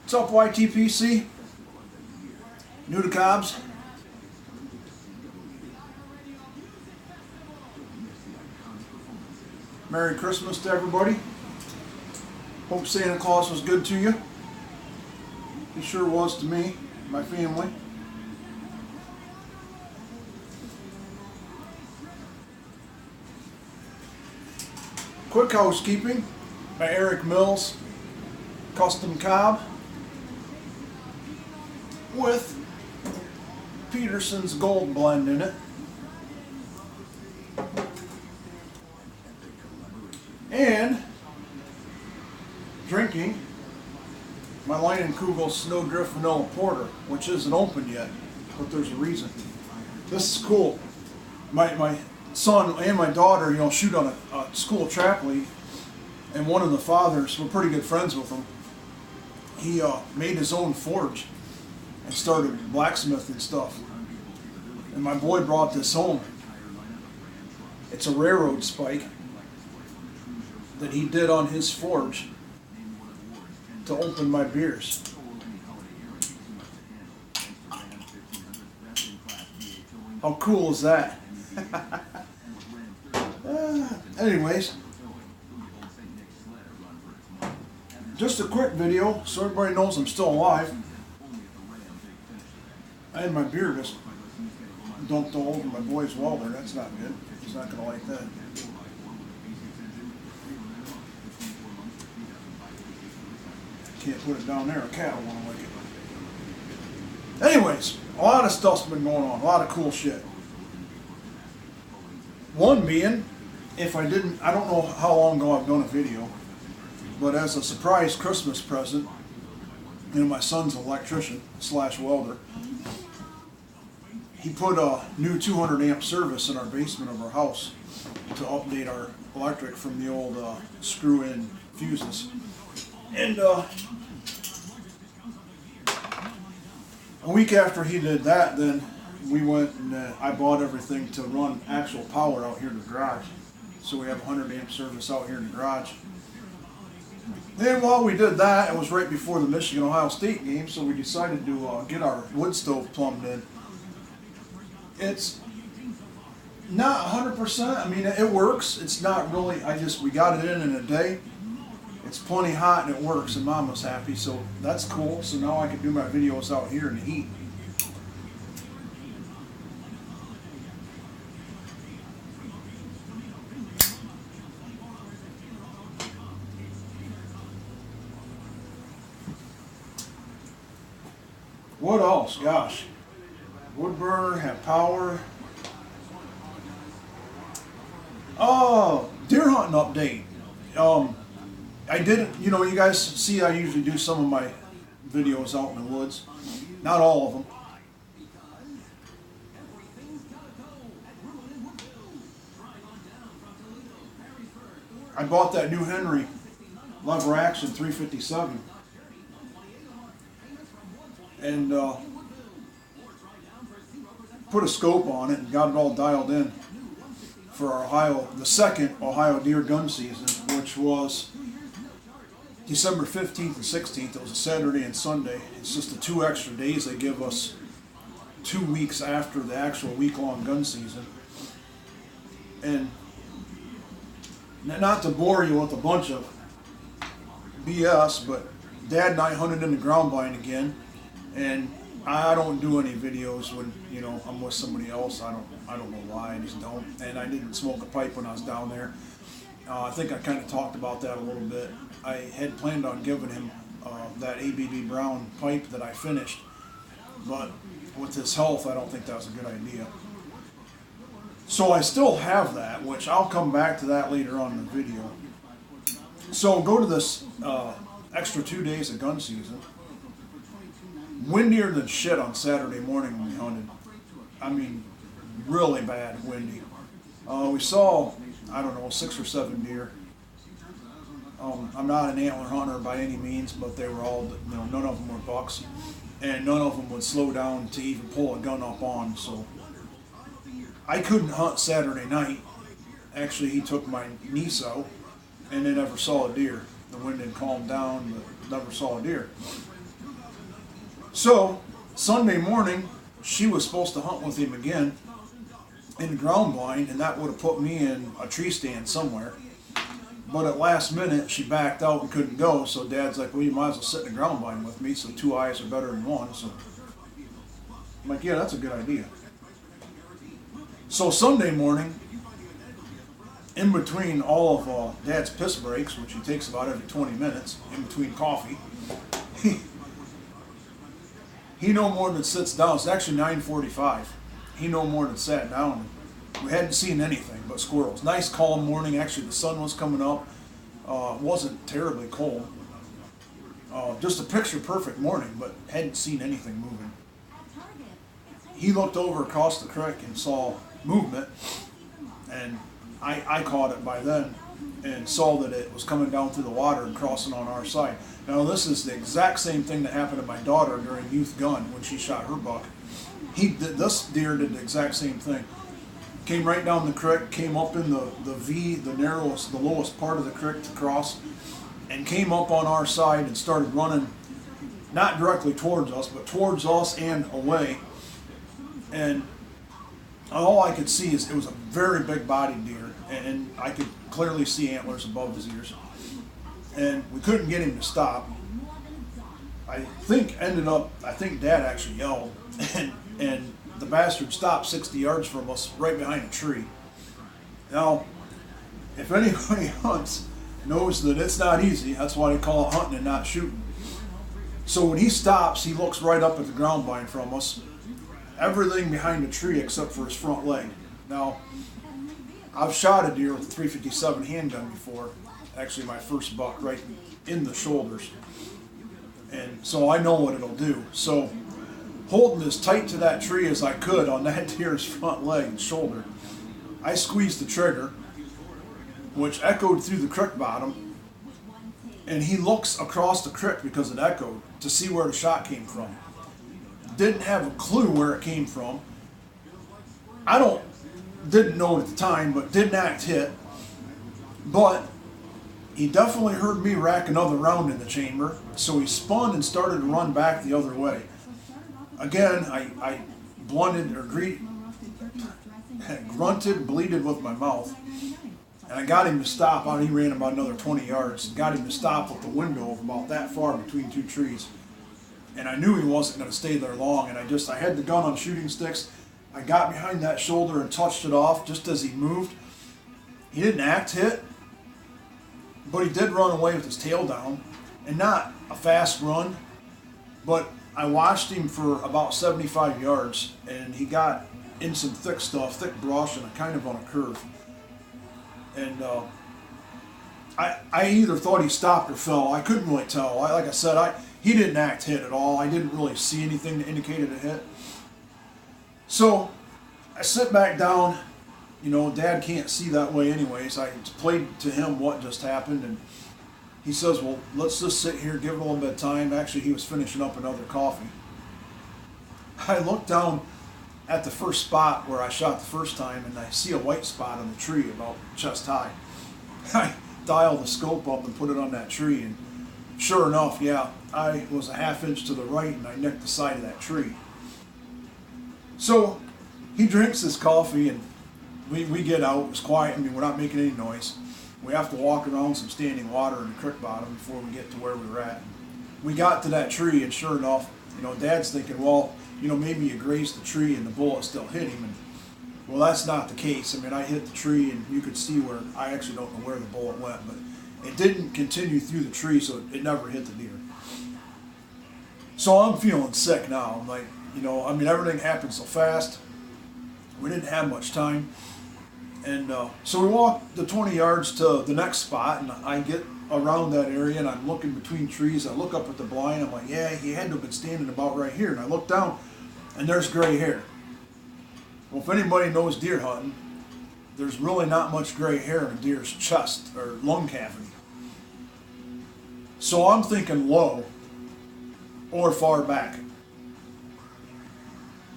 What's up, YTPC? New to Cobbs? Merry Christmas to everybody. Hope Santa Claus was good to you. He sure was to me, my family. Quick housekeeping by Eric Mills, custom cob with Peterson's Gold Blend in it. And drinking my Leinenkugel Snowdrift Vanilla Porter, which isn't open yet, but there's a reason. This is cool. My son and my daughter, shoot on a school trap league, and one of the fathers, we're pretty good friends with him, he made his own forge and started blacksmithing stuff. And my boy brought this home. It's a railroad spike that he did on his forge to open my beers. How cool is that? Anyways, just a quick video so everybody knows I'm still alive. I had my beer just dumped all over my boy's welder. That's not good. He's not going to like that. Can't put it down there. A cat will want to lick it. Anyways, a lot of stuff's been going on. A lot of cool shit. One being, I don't know how long ago I've done a video, but as a surprise Christmas present, my son's an electrician / welder. He put a new 200 amp service in our basement of our house to update our electric from the old screw-in fuses. And a week after he did that, then we went and I bought everything to run actual power out here in the garage. So we have a 100 amp service out here in the garage. Then while we did that, it was right before the Michigan-Ohio State game, so we decided to get our wood stove plumbed in. It's not 100%. I mean, it works. It's not really, we got it in a day. It's plenty hot and it works, and Mama's happy, so that's cool. So now I can do my videos out here in the heat. What else? Gosh. Wood burner, have power. Oh, deer hunting update. I didn't, you guys see I usually do some of my videos out in the woods. Not all of them. I bought that new Henry lever action 357. And put a scope on it and got it all dialed in for the second Ohio deer gun season, which was December 15th and 16th. It was a Saturday and Sunday. It's just the 2 extra days they give us 2 weeks after the actual week-long gun season. And not to bore you with a bunch of BS, but Dad and I hunted in the ground blind again, and I don't do any videos when I'm with somebody else. I don't know why, I just don't. And I didn't smoke a pipe when I was down there. I think I kind of talked about that a little bit. I had planned on giving him that ABB Brown pipe that I finished, but with his health, I don't think that was a good idea. So I still have that, which I'll come back to that later on in the video. So go to this extra 2 days of gun season. Windier than shit on Saturday morning when we hunted. I mean, really bad windy. We saw, 6 or 7 deer. I'm not an antler hunter by any means, but they were all, none of them were bucks, and none of them would slow down to even pull a gun up on. So I couldn't hunt Saturday night. Actually, he took my niece out, and they never saw a deer. The wind had calmed down, but never saw a deer. So Sunday morning, she was supposed to hunt with him again in the ground blind, and that would have put me in a tree stand somewhere. But at last minute, she backed out and couldn't go, so Dad's like, well, you might as well sit in the ground blind with me, so 2 eyes are better than one. So I'm like, yeah, that's a good idea. So Sunday morning, in between all of Dad's piss breaks, which he takes about every 20 minutes, in between coffee, he no more than sits down. It's actually 9:45. He no more than sat down. We hadn't seen anything but squirrels. Nice calm morning. Actually, the sun was coming up. It wasn't terribly cold. Just a picture perfect morning, but hadn't seen anything moving. He looked over across the creek and saw movement, and I caught it by then and saw that it was coming down through the water and crossing on our side. Now this is the exact same thing that happened to my daughter during youth gun when she shot her buck. This deer did the exact same thing. Came right down the creek, came up in the V, the narrowest, the lowest part of the creek to cross, and came up on our side and started running, not directly towards us, but towards us and away. And all I could see is it was a very big bodied deer, and I could clearly see antlers above his ears. And we couldn't get him to stop. I think Dad actually yelled, and the bastard stopped 60 yards from us, right behind a tree. Now, if anybody hunts, knows that it's not easy. That's why they call it hunting and not shooting. So when he stops, he looks right up at the ground blind from us. Everything behind the tree except for his front leg. Now, I've shot a deer with a 357 handgun before. Actually, my first buck right in the shoulders. And so I know what it'll do. So holding as tight to that tree as I could on that deer's front leg and shoulder, I squeezed the trigger, which echoed through the creek bottom, and he looks across the creek because it echoed to see where the shot came from. Didn't have a clue where it came from. Didn't know at the time, but didn't act hit. But he definitely heard me rack another round in the chamber, so he spun and started to run back the other way. Again, I blunted or grunted, bleated with my mouth, and I got him to stop. He ran about another 20 yards. Got him to stop with the window of about that far between two trees. And I knew he wasn't going to stay there long, and I had the gun on shooting sticks. I got behind that shoulder and touched it off just as he moved. He didn't act hit, but he did run away with his tail down, and not a fast run, but I watched him for about 75 yards, and he got in some thick stuff, thick brush, and kind of on a curve. And I either thought he stopped or fell. I couldn't really tell. Like I said, he didn't act hit at all. I didn't really see anything that indicated a hit. So I sit back down. You know, Dad can't see that way anyways. I played to him what just happened, and he says, well, let's just sit here, give it a little bit of time. Actually, he was finishing up another coffee. I looked down at the first spot where I shot the first time, and I see a white spot on the tree about chest high. I dialed the scope up and put it on that tree, and sure enough, yeah, I was a half inch to the right, and I nicked the side of that tree. So he drinks his coffee, and we get out. It was quiet. I mean, we're not making any noise. We have to walk around some standing water in the creek bottom before we get to where we were at. We got to that tree, and sure enough, you know, Dad's thinking, well, you know, maybe you grazed the tree and the bullet still hit him. And well, that's not the case. I mean, I hit the tree, and you could see where, I actually don't know where the bullet went, but it didn't continue through the tree, so it never hit the deer. So I'm feeling sick now. I'm like, you know, I mean, everything happened so fast. We didn't have much time. And so we walked the 20 yards to the next spot, and I get around that area, and I'm looking between trees. I look up at the blind. I'm like, yeah, he had to have been standing about right here. And I look down, and there's gray hair. Well, if anybody knows deer hunting, there's really not much gray hair in a deer's chest or lung cavity. So I'm thinking low or far back.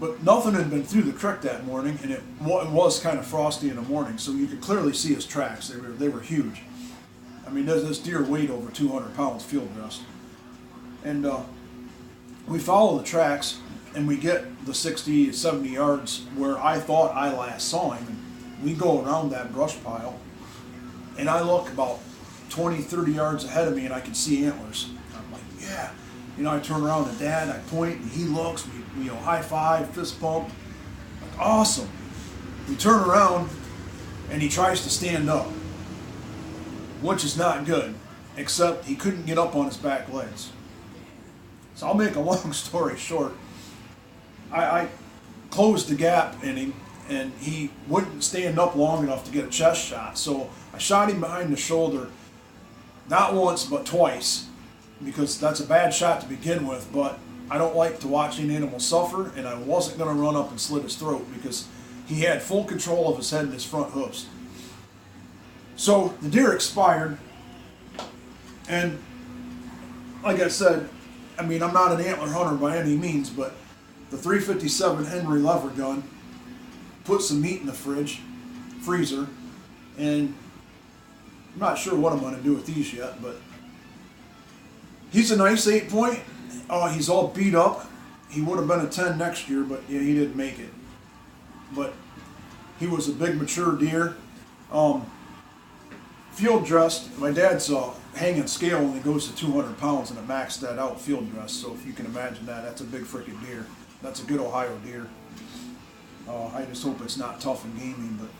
But nothing had been through the creek that morning, and it was kind of frosty in the morning, so you could clearly see his tracks. They were huge. I mean, this deer weighed over 200 pounds field dressed. And We follow the tracks and we get the 60, 70 yards where I thought I last saw him. And we go around that brush pile and I look about 20, 30 yards ahead of me and I can see antlers. I'm like, yeah. You know, I turn around to Dad, I point, and he looks, we high five, fist pump. Like, awesome. We turn around and he tries to stand up, which is not good, except he couldn't get up on his back legs. So I'll make a long story short. I closed the gap in him and he wouldn't stand up long enough to get a chest shot. So I shot him behind the shoulder, not once but twice, because that's a bad shot to begin with, but I don't like to watch an animal suffer, and I wasn't going to run up and slit his throat because he had full control of his head and his front hoofs. So the deer expired, and like I said, I mean, I'm not an antler hunter by any means, but the 357 Henry lever gun put some meat in the freezer, and I'm not sure what I'm going to do with these yet, but he's a nice 8-point. He's all beat up. He would have been a 10 next year, but yeah, he didn't make it. But he was a big mature deer. Field dressed. My dad's hanging scale only goes to 200 pounds, and it maxed that out field dressed. So if you can imagine that, that's a big freaking deer. That's a good Ohio deer. I just hope it's not tough and gamey, but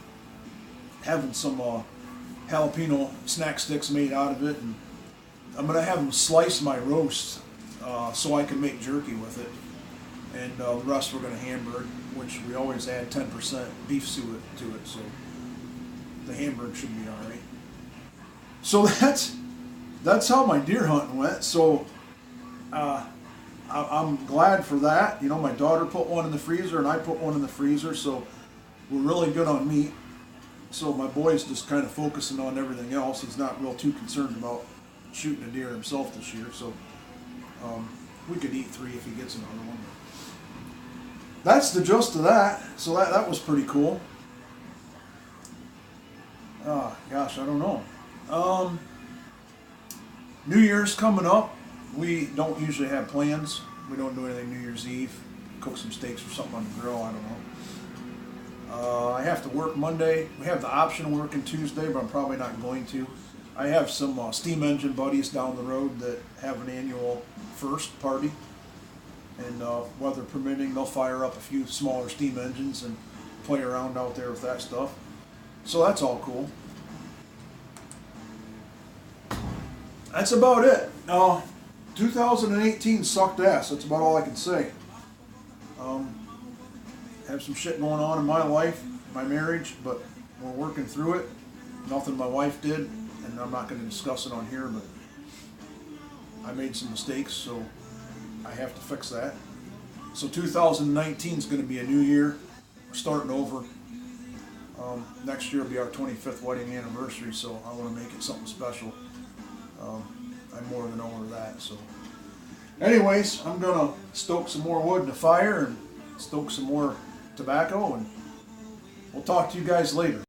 having some jalapeno snack sticks made out of it, and I'm going to have them slice my roast so I can make jerky with it. And the rest we're going to hamburg, which we always add 10% beef suet to it, so the hamburg should be alright. So that's how my deer hunting went. So I'm glad for that. You know, my daughter put one in the freezer and I put one in the freezer, so we're really good on meat. So my boy's just kind of focusing on everything else. He's not real too concerned about shooting a deer himself this year, so we could eat 3 if he gets another one. That's the gist of that. So that was pretty cool. Gosh, I don't know. New Year's coming up. We don't usually have plans. We don't do anything New Year's Eve. Cook some steaks or something on the grill, I don't know. I have to work Monday. We have the option of working Tuesday, but I'm probably not going to. I have some steam engine buddies down the road that have an annual first party, and weather permitting, they'll fire up a few smaller steam engines and play around out there with that stuff. So that's all cool. That's about it. 2018 sucked ass. That's about all I can say. Have some shit going on in my life, my marriage, but we're working through it. Nothing my wife did, and I'm not going to discuss it on here, but I made some mistakes, so I have to fix that. So 2019 is going to be a new year. We're starting over. Next year will be our 25th wedding anniversary, so I want to make it something special. I'm more than over that. So anyways, I'm going to stoke some more wood in the fire and stoke some more tobacco, and we'll talk to you guys later.